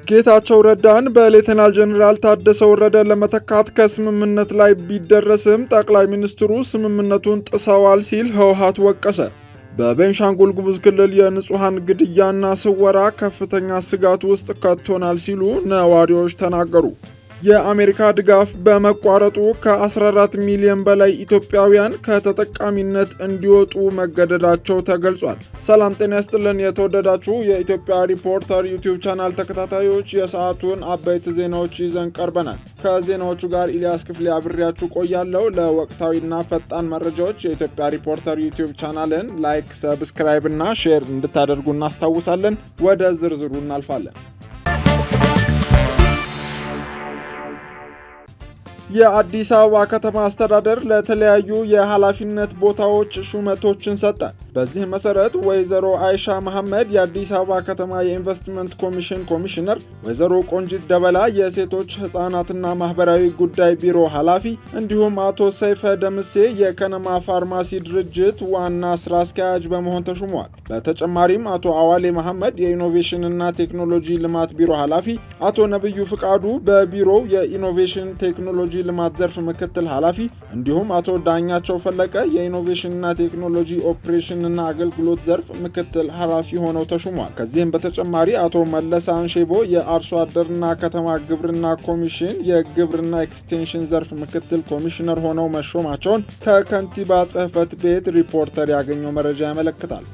ጌታቸው ረዳን በሌተናል ጀነራል ታደሰ ወረደ ለመተካት ከስምምነት ላይ ቢደረስም ጠቅላይ ሚኒስትሩ ስምምነቱን ጥሰዋል ሲል ህወሓት ወቀሰ። በቤንሻንጉል ጉሙዝ ክልል የንጹሃን ግድያና ስወራ ከፍተኛ ስጋት ውስጥ ከቶናል ሲሉ ነዋሪዎች ተናገሩ። የአሜሪካ ድጋፍ በመቋረጡ ከ14 ሚሊዮን በላይ ኢትዮጵያውያን ከተጠቃሚነት እንዲወጡ መገደዳቸው ተገልጿል። ሰላም ጤና ይስጥልን። የተወደዳችሁ የኢትዮጵያ ሪፖርተር ዩቲዩብ ቻናል ተከታታዮች የሰዓቱን አበይት ዜናዎች ይዘን ቀርበናል። ከዜናዎቹ ጋር ኢሊያስ ክፍሌ አብሬያችሁ ቆያለሁ። ለወቅታዊና ፈጣን መረጃዎች የኢትዮጵያ ሪፖርተር ዩቲዩብ ቻናልን ላይክ፣ ሰብስክራይብ እና ሼር እንድታደርጉ እናስታውሳለን። ወደ ዝርዝሩ እናልፋለን። የአዲስ አበባ ከተማ አስተዳደር ለተለያዩ የኃላፊነት ቦታዎች ሹመቶችን ሰጠ። በዚህ መሰረት ወይዘሮ አይሻ መሐመድ የአዲስ አበባ ከተማ የኢንቨስትመንት ኮሚሽን ኮሚሽነር፣ ወይዘሮ ቆንጂት ደበላ የሴቶች ህፃናትና ማህበራዊ ጉዳይ ቢሮ ኃላፊ እንዲሁም አቶ ሰይፈ ደምሴ የከነማ ፋርማሲ ድርጅት ዋና ስራ አስኪያጅ በመሆን ተሹመዋል። በተጨማሪም አቶ አዋሌ መሐመድ የኢኖቬሽንና ቴክኖሎጂ ልማት ቢሮ ኃላፊ፣ አቶ ነብዩ ፍቃዱ በቢሮው የኢኖቬሽን ቴክኖሎጂ ልማት ዘርፍ ምክትል ኃላፊ እንዲሁም አቶ ዳኛቸው ፈለቀ የኢኖቬሽንና ቴክኖሎጂ ኦፕሬሽንና አገልግሎት ዘርፍ ምክትል ኃላፊ ሆነው ተሹመዋል። ከዚህም በተጨማሪ አቶ መለሰ አንሼቦ የአርሶ አደርና ከተማ ግብርና ኮሚሽን የግብርና ኤክስቴንሽን ዘርፍ ምክትል ኮሚሽነር ሆነው መሾማቸውን ከከንቲባ ጽሕፈት ቤት ሪፖርተር ያገኘው መረጃ ያመለክታል።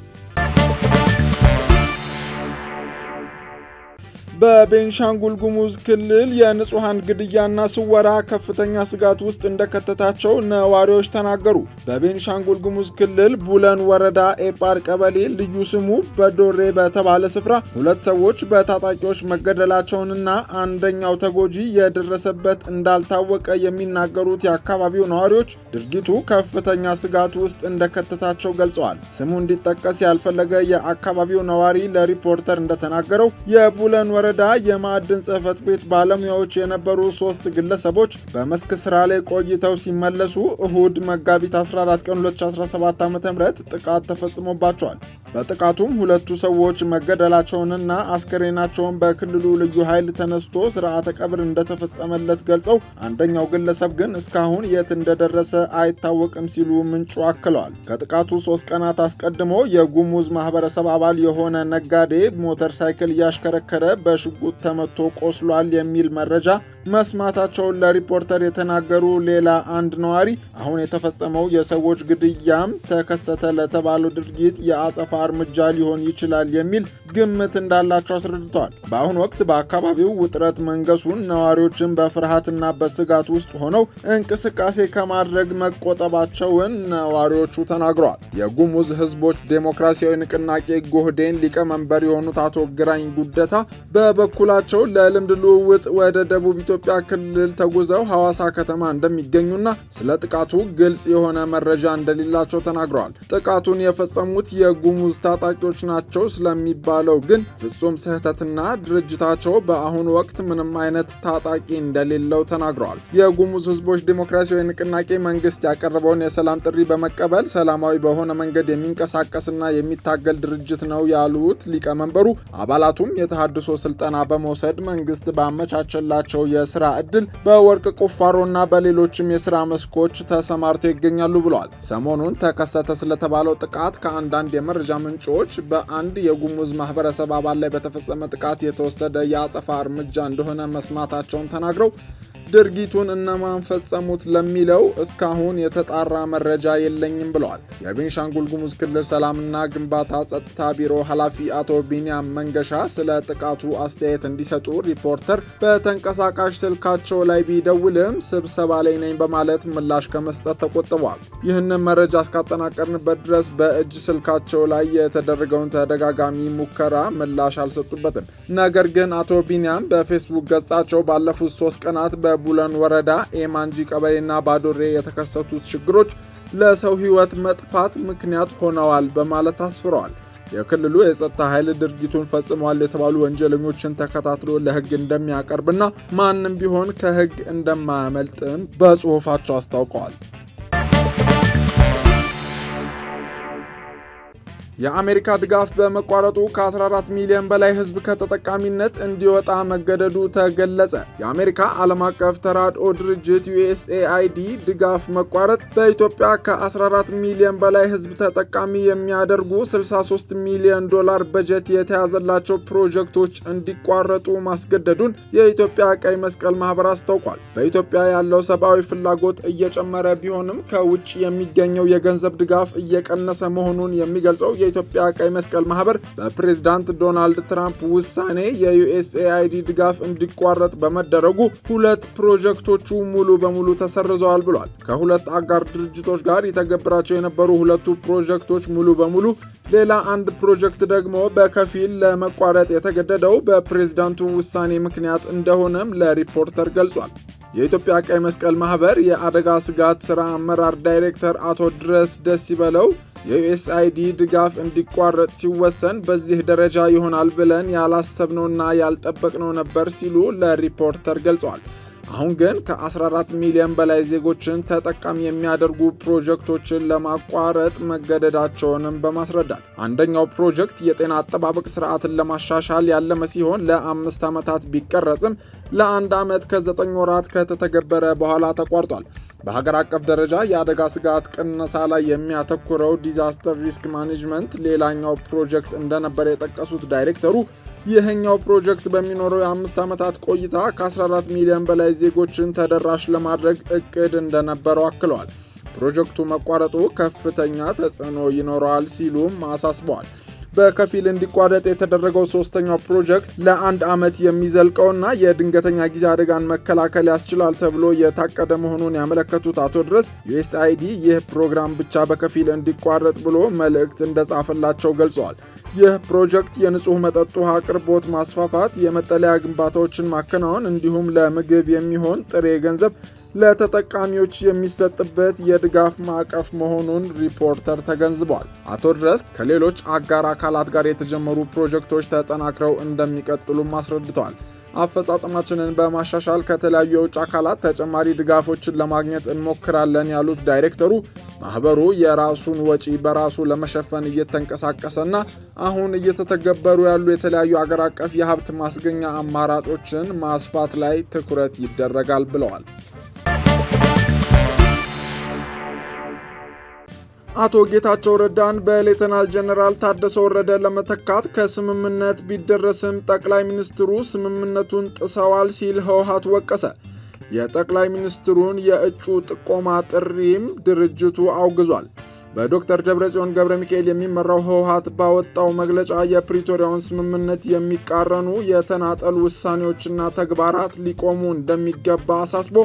በቤንሻንጉል ጉሙዝ ክልል የንጹሃን ግድያና ስወራ ከፍተኛ ስጋት ውስጥ እንደከተታቸው ነዋሪዎች ተናገሩ። በቤንሻንጉል ጉሙዝ ክልል ቡለን ወረዳ ኤጳር ቀበሌ ልዩ ስሙ በዶሬ በተባለ ስፍራ ሁለት ሰዎች በታጣቂዎች መገደላቸውንና አንደኛው ተጎጂ የደረሰበት እንዳልታወቀ የሚናገሩት የአካባቢው ነዋሪዎች ድርጊቱ ከፍተኛ ስጋት ውስጥ እንደከተታቸው ገልጸዋል። ስሙ እንዲጠቀስ ያልፈለገ የአካባቢው ነዋሪ ለሪፖርተር እንደተናገረው የቡለን ወረዳ የማዕድን ጽሕፈት ቤት ባለሙያዎች የነበሩ 3 ግለሰቦች በመስክ ስራ ላይ ቆይተው ሲመለሱ እሁድ መጋቢት 14 ቀን 2017 ዓ.ም ጥቃት ተፈጽሞባቸዋል። በጥቃቱም ሁለቱ ሰዎች መገደላቸውንና አስከሬናቸውን በክልሉ ልዩ ኃይል ተነስቶ ስርዓተ ቀብር እንደተፈጸመለት ገልጸው አንደኛው ግለሰብ ግን እስካሁን የት እንደደረሰ አይታወቅም ሲሉ ምንጩ አክለዋል። ከጥቃቱ 3 ቀናት አስቀድሞ የጉሙዝ ማህበረሰብ አባል የሆነ ነጋዴ ሞተር ሳይክል እያሽከረከረ በሽጉጥ ተመቶ ቆስሏል የሚል መረጃ መስማታቸውን ለሪፖርተር የተናገሩ ሌላ አንድ ነዋሪ አሁን የተፈጸመው የሰዎች ግድያም ተከሰተ ለተባለው ድርጊት የአጸፋ እርምጃ ሊሆን ይችላል የሚል ግምት እንዳላቸው አስረድተዋል። በአሁኑ ወቅት በአካባቢው ውጥረት መንገሱን ነዋሪዎችን በፍርሃትና በስጋት ውስጥ ሆነው እንቅስቃሴ ከማድረግ መቆጠባቸውን ነዋሪዎቹ ተናግረዋል። የጉሙዝ ህዝቦች ዴሞክራሲያዊ ንቅናቄ ጎህዴን ሊቀመንበር የሆኑት አቶ ግራኝ ጉደታ በበኩላቸው ለልምድ ልውውጥ ወደ ደቡብ ኢትዮጵያ ክልል ተጉዘው ሐዋሳ ከተማ እንደሚገኙና ስለ ጥቃቱ ግልጽ የሆነ መረጃ እንደሌላቸው ተናግረዋል። ጥቃቱን የፈጸሙት የጉሙዝ ታጣቂዎች ናቸው ስለሚባለው ግን ፍጹም ስህተትና ድርጅታቸው በአሁኑ ወቅት ምንም አይነት ታጣቂ እንደሌለው ተናግረዋል። የጉሙዝ ህዝቦች ዴሞክራሲያዊ ንቅናቄ መንግስት ያቀረበውን የሰላም ጥሪ በመቀበል ሰላማዊ በሆነ መንገድ የሚንቀሳቀስና የሚታገል ድርጅት ነው ያሉት ሊቀመንበሩ አባላቱም የተሃድሶ ስልጠና በመውሰድ መንግስት ባመቻቸላቸው የስራ ዕድል በወርቅ ቁፋሮና በሌሎችም የስራ መስኮች ተሰማርተው ይገኛሉ ብለዋል። ሰሞኑን ተከሰተ ስለተባለው ጥቃት ከአንዳንድ የመረጃ ምንጮች በአንድ የጉሙዝ ማህበረሰብ አባል ላይ በተፈጸመ ጥቃት የተወሰደ የአጸፋ እርምጃ እንደሆነ መስማታቸውን ተናግረው ድርጊቱን እነማን ፈጸሙት ለሚለው እስካሁን የተጣራ መረጃ የለኝም ብለዋል። የቤንሻንጉል ጉሙዝ ክልል ሰላምና ግንባታ ጸጥታ ቢሮ ኃላፊ አቶ ቢኒያም መንገሻ ስለ ጥቃቱ አስተያየት እንዲሰጡ ሪፖርተር በተንቀሳቃሽ ስልካቸው ላይ ቢደውልም ስብሰባ ላይ ነኝ በማለት ምላሽ ከመስጠት ተቆጥበዋል። ይህንን መረጃ እስካጠናቀርንበት ድረስ በእጅ ስልካቸው ላይ የተደረገውን ተደጋጋሚ ሙከራ ምላሽ አልሰጡበትም። ነገር ግን አቶ ቢኒያም በፌስቡክ ገጻቸው ባለፉት 3 ቀናት በቡለን ወረዳ ኤማንጂ ቀበሌና ባዶሬ የተከሰቱት ችግሮች ለሰው ሕይወት መጥፋት ምክንያት ሆነዋል በማለት አስፍረዋል። የክልሉ የጸጥታ ኃይል ድርጊቱን ፈጽመዋል የተባሉ ወንጀለኞችን ተከታትሎ ለሕግ እንደሚያቀርብና ማንም ቢሆን ከሕግ እንደማያመልጥም በጽሑፋቸው አስታውቀዋል። የአሜሪካ ድጋፍ በመቋረጡ ከ14 ሚሊዮን በላይ ሕዝብ ከተጠቃሚነት እንዲወጣ መገደዱ ተገለጸ። የአሜሪካ ዓለም አቀፍ ተራድኦ ድርጅት USAID ድጋፍ መቋረጥ በኢትዮጵያ ከ14 ሚሊዮን በላይ ሕዝብ ተጠቃሚ የሚያደርጉ $63 ሚሊዮን በጀት የተያዘላቸው ፕሮጀክቶች እንዲቋረጡ ማስገደዱን የኢትዮጵያ ቀይ መስቀል ማህበር አስታውቋል። በኢትዮጵያ ያለው ሰብአዊ ፍላጎት እየጨመረ ቢሆንም ከውጭ የሚገኘው የገንዘብ ድጋፍ እየቀነሰ መሆኑን የሚገልጸው የኢትዮጵያ ቀይ መስቀል ማህበር በፕሬዝዳንት ዶናልድ ትራምፕ ውሳኔ የUSAID ድጋፍ እንዲቋረጥ በመደረጉ ሁለት ፕሮጀክቶቹ ሙሉ በሙሉ ተሰርዘዋል ብሏል። ከሁለት አጋር ድርጅቶች ጋር የተገበራቸው የነበሩ ሁለቱ ፕሮጀክቶች ሙሉ በሙሉ፣ ሌላ አንድ ፕሮጀክት ደግሞ በከፊል ለመቋረጥ የተገደደው በፕሬዝዳንቱ ውሳኔ ምክንያት እንደሆነም ለሪፖርተር ገልጿል። የኢትዮጵያ ቀይ መስቀል ማህበር የአደጋ ስጋት ሥራ አመራር ዳይሬክተር አቶ ድረስ ደስይበለው የUSAID ድጋፍ እንዲቋረጥ ሲወሰን በዚህ ደረጃ ይሆናል ብለን ያላሰብነውና ያልጠበቅነው ነበር ሲሉ ለሪፖርተር ገልጸዋል። አሁን ግን ከ14 ሚሊዮን በላይ ዜጎችን ተጠቃሚ የሚያደርጉ ፕሮጀክቶችን ለማቋረጥ መገደዳቸውንም በማስረዳት አንደኛው ፕሮጀክት የጤና አጠባበቅ ስርዓትን ለማሻሻል ያለመ ሲሆን ለ5 ዓመታት ቢቀረጽም ለ1 ዓመት ከ9 ወራት ከተተገበረ በኋላ ተቋርጧል። በሀገር አቀፍ ደረጃ የአደጋ ስጋት ቅነሳ ላይ የሚያተኩረው ዲዛስተር ሪስክ ማኔጅመንት ሌላኛው ፕሮጀክት እንደነበረ የጠቀሱት ዳይሬክተሩ ይህኛው ፕሮጀክት በሚኖረው የ5 ዓመታት ቆይታ ከ14 ሚሊዮን በላይ ዜጎችን ተደራሽ ለማድረግ እቅድ እንደነበረው አክለዋል። ፕሮጀክቱ መቋረጡ ከፍተኛ ተጽዕኖ ይኖረዋል ሲሉም አሳስበዋል። በከፊል እንዲቋረጥ የተደረገው ሶስተኛው ፕሮጀክት ለ1 ዓመት የሚዘልቀውና የድንገተኛ ጊዜ አደጋን መከላከል ያስችላል ተብሎ የታቀደ መሆኑን ያመለከቱት አቶ ድረስ USAID ይህ ፕሮግራም ብቻ በከፊል እንዲቋረጥ ብሎ መልእክት እንደጻፈላቸው ገልጸዋል። ይህ ፕሮጀክት የንጹህ መጠጥ ውሃ አቅርቦት ማስፋፋት፣ የመጠለያ ግንባታዎችን ማከናወን እንዲሁም ለምግብ የሚሆን ጥሬ ገንዘብ ለተጠቃሚዎች የሚሰጥበት የድጋፍ ማዕቀፍ መሆኑን ሪፖርተር ተገንዝቧል። አቶ ድረስ ከሌሎች አጋር አካላት ጋር የተጀመሩ ፕሮጀክቶች ተጠናክረው እንደሚቀጥሉም አስረድተዋል። አፈጻጸማችንን በማሻሻል ከተለያዩ የውጭ አካላት ተጨማሪ ድጋፎችን ለማግኘት እንሞክራለን ያሉት ዳይሬክተሩ ማህበሩ የራሱን ወጪ በራሱ ለመሸፈን እየተንቀሳቀሰና አሁን እየተተገበሩ ያሉ የተለያዩ አገር አቀፍ የሀብት ማስገኛ አማራጮችን ማስፋት ላይ ትኩረት ይደረጋል ብለዋል። አቶ ጌታቸው ረዳን በሌተናል ጀነራል ታደሰ ወረደ ለመተካት ከስምምነት ቢደረስም ጠቅላይ ሚኒስትሩ ስምምነቱን ጥሰዋል ሲል ህወሓት ወቀሰ። የጠቅላይ ሚኒስትሩን የእጩ ጥቆማ ጥሪም ድርጅቱ አውግዟል። በዶክተር ደብረጽዮን ገብረ ሚካኤል የሚመራው ህወሓት ባወጣው መግለጫ የፕሪቶሪያውን ስምምነት የሚቃረኑ የተናጠል ውሳኔዎችና ተግባራት ሊቆሙ እንደሚገባ አሳስቦ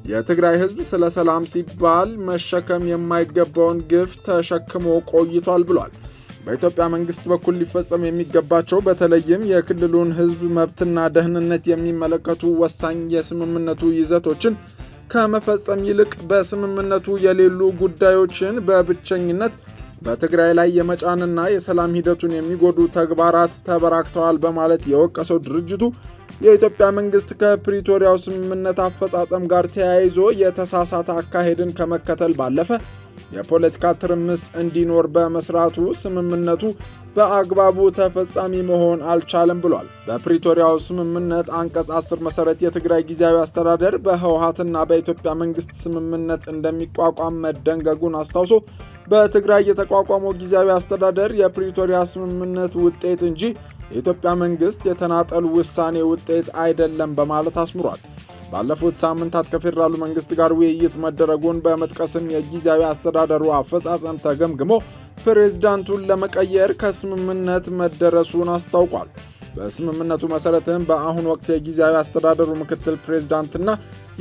የትግራይ ህዝብ ስለ ሰላም ሲባል መሸከም የማይገባውን ግፍ ተሸክሞ ቆይቷል ብሏል። በኢትዮጵያ መንግስት በኩል ሊፈጸም የሚገባቸው በተለይም የክልሉን ህዝብ መብትና ደህንነት የሚመለከቱ ወሳኝ የስምምነቱ ይዘቶችን ከመፈጸም ይልቅ በስምምነቱ የሌሉ ጉዳዮችን በብቸኝነት በትግራይ ላይ የመጫንና የሰላም ሂደቱን የሚጎዱ ተግባራት ተበራክተዋል በማለት የወቀሰው ድርጅቱ የኢትዮጵያ መንግስት ከፕሪቶሪያው ስምምነት አፈጻጸም ጋር ተያይዞ የተሳሳተ አካሄድን ከመከተል ባለፈ የፖለቲካ ትርምስ እንዲኖር በመስራቱ ስምምነቱ በአግባቡ ተፈጻሚ መሆን አልቻለም ብሏል። በፕሪቶሪያው ስምምነት አንቀጽ 10 መሰረት የትግራይ ጊዜያዊ አስተዳደር በህወሓትና በኢትዮጵያ መንግስት ስምምነት እንደሚቋቋም መደንገጉን አስታውሶ በትግራይ የተቋቋመው ጊዜያዊ አስተዳደር የፕሪቶሪያ ስምምነት ውጤት እንጂ የኢትዮጵያ መንግስት የተናጠል ውሳኔ ውጤት አይደለም በማለት አስምሯል። ባለፉት ሳምንታት ከፌዴራሉ መንግስት ጋር ውይይት መደረጉን በመጥቀስም የጊዜያዊ አስተዳደሩ አፈጻጸም ተገምግሞ ፕሬዝዳንቱን ለመቀየር ከስምምነት መደረሱን አስታውቋል። በስምምነቱ መሰረትም በአሁኑ ወቅት የጊዜያዊ አስተዳደሩ ምክትል ፕሬዝዳንትና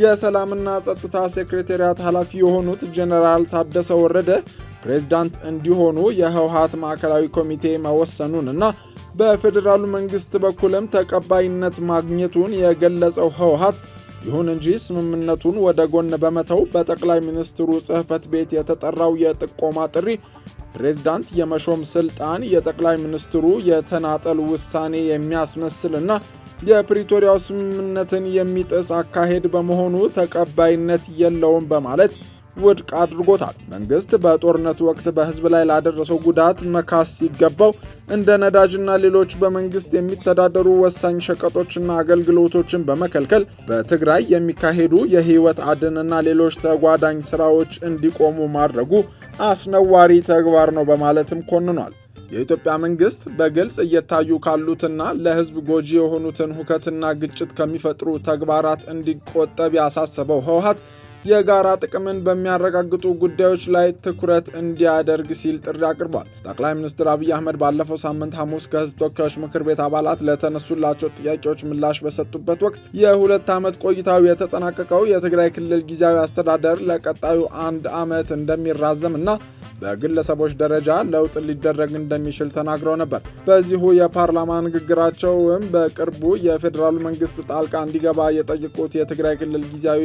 የሰላምና ጸጥታ ሴክሬታሪያት ኃላፊ የሆኑት ጀነራል ታደሰ ወረደ ፕሬዝዳንት እንዲሆኑ የህወሓት ማዕከላዊ ኮሚቴ መወሰኑንና በፌዴራሉ መንግስት በኩልም ተቀባይነት ማግኘቱን የገለጸው ህወሓት ይሁን እንጂ ስምምነቱን ወደ ጎን በመተው በጠቅላይ ሚኒስትሩ ጽሕፈት ቤት የተጠራው የጥቆማ ጥሪ ፕሬዝዳንት የመሾም ስልጣን የጠቅላይ ሚኒስትሩ የተናጠል ውሳኔ የሚያስመስልና የፕሪቶሪያው ስምምነትን የሚጥስ አካሄድ በመሆኑ ተቀባይነት የለውም በማለት ውድቅ አድርጎታል። መንግስት በጦርነቱ ወቅት በህዝብ ላይ ላደረሰው ጉዳት መካስ ሲገባው እንደ ነዳጅና ሌሎች በመንግስት የሚተዳደሩ ወሳኝ ሸቀጦችና አገልግሎቶችን በመከልከል በትግራይ የሚካሄዱ የህይወት አድንና ሌሎች ተጓዳኝ ስራዎች እንዲቆሙ ማድረጉ አስነዋሪ ተግባር ነው በማለትም ኮንኗል። የኢትዮጵያ መንግስት በግልጽ እየታዩ ካሉትና ለህዝብ ጎጂ የሆኑትን ሁከትና ግጭት ከሚፈጥሩ ተግባራት እንዲቆጠብ ያሳሰበው ህወሓት የጋራ ጥቅምን በሚያረጋግጡ ጉዳዮች ላይ ትኩረት እንዲያደርግ ሲል ጥሪ አቅርቧል። ጠቅላይ ሚኒስትር አብይ አህመድ ባለፈው ሳምንት ሐሙስ ከህዝብ ተወካዮች ምክር ቤት አባላት ለተነሱላቸው ጥያቄዎች ምላሽ በሰጡበት ወቅት የ2 ዓመት ቆይታው የተጠናቀቀው የትግራይ ክልል ጊዜያዊ አስተዳደር ለቀጣዩ 1 ዓመት እንደሚራዘም እና በግለሰቦች ደረጃ ለውጥ ሊደረግ እንደሚችል ተናግረው ነበር። በዚሁ የፓርላማ ንግግራቸውም በቅርቡ የፌዴራሉ መንግስት ጣልቃ እንዲገባ የጠየቁት የትግራይ ክልል ጊዜያዊ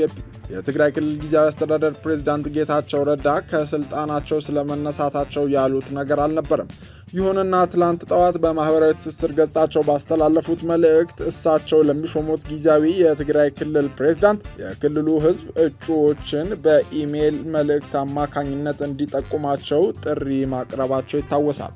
አስተዳደር ፕሬዝዳንት ጌታቸው ረዳ ከስልጣናቸው ስለመነሳታቸው ያሉት ነገር አልነበረም። ይሁንና ትላንት ጠዋት በማህበራዊ ትስስር ገጻቸው ባስተላለፉት መልእክት እሳቸው ለሚሾሙት ጊዜያዊ የትግራይ ክልል ፕሬዝዳንት የክልሉ ህዝብ እጩዎችን በኢሜይል መልእክት አማካኝነት እንዲጠቁማቸው ጥሪ ማቅረባቸው ይታወሳል።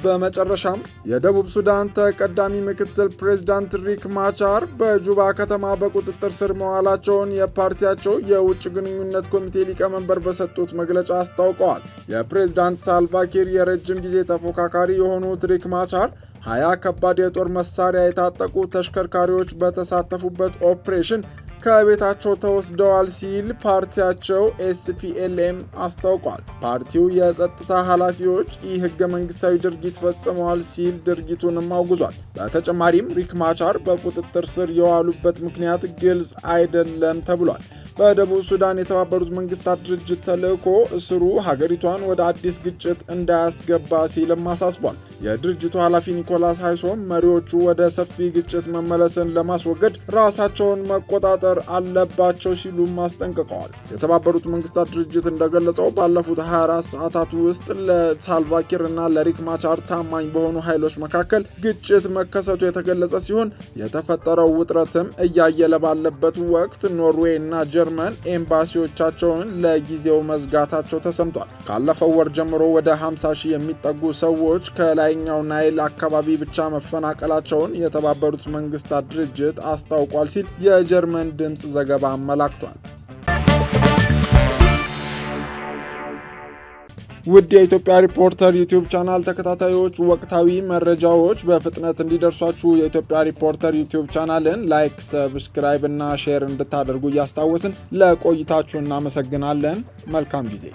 በመጨረሻም የደቡብ ሱዳን ተቀዳሚ ምክትል ፕሬዝዳንት ሪክ ማቻር በጁባ ከተማ በቁጥጥር ስር መዋላቸውን የፓርቲያቸው የውጭ ግንኙነት ኮሚቴ ሊቀመንበር በሰጡት መግለጫ አስታውቀዋል። የፕሬዝዳንት ሳልቫኪር የረጅም ጊዜ ተፎካካሪ የሆኑት ሪክ ማቻር 20 ከባድ የጦር መሳሪያ የታጠቁ ተሽከርካሪዎች በተሳተፉበት ኦፕሬሽን ከቤታቸው ተወስደዋል ሲል ፓርቲያቸው ኤስፒኤልኤም አስታውቋል። ፓርቲው የጸጥታ ኃላፊዎች ይህ ህገ መንግስታዊ ድርጊት ፈጽመዋል ሲል ድርጊቱንም አውግዟል። በተጨማሪም ሪክ ማቻር በቁጥጥር ስር የዋሉበት ምክንያት ግልጽ አይደለም ተብሏል። በደቡብ ሱዳን የተባበሩት መንግስታት ድርጅት ተልዕኮ እስሩ ሀገሪቷን ወደ አዲስ ግጭት እንዳያስገባ ሲልም አሳስቧል። የድርጅቱ ኃላፊ ኒኮላስ ሃይሶም መሪዎቹ ወደ ሰፊ ግጭት መመለስን ለማስወገድ ራሳቸውን መቆጣጠር አለባቸው ሲሉም አስጠንቅቀዋል። የተባበሩት መንግስታት ድርጅት እንደገለጸው ባለፉት 24 ሰዓታት ውስጥ ለሳልቫኪር እና ለሪክ ማቻር ታማኝ በሆኑ ኃይሎች መካከል ግጭት መከሰቱ የተገለጸ ሲሆን የተፈጠረው ውጥረትም እያየለ ባለበት ወቅት ኖርዌይ እና ጀርመን ኤምባሲዎቻቸውን ለጊዜው መዝጋታቸው ተሰምቷል። ካለፈው ወር ጀምሮ ወደ 50 ሺህ የሚጠጉ ሰዎች ከላይኛው ናይል አካባቢ ብቻ መፈናቀላቸውን የተባበሩት መንግስታት ድርጅት አስታውቋል ሲል የጀርመን ድምፅ ዘገባ አመላክቷል። ውድ የኢትዮጵያ ሪፖርተር ዩቲዩብ ቻናል ተከታታዮች ወቅታዊ መረጃዎች በፍጥነት እንዲደርሷችሁ የኢትዮጵያ ሪፖርተር ዩቲዩብ ቻናልን ላይክ፣ ሰብስክራይብ እና ሼር እንድታደርጉ እያስታወስን ለቆይታችሁ እናመሰግናለን። መልካም ጊዜ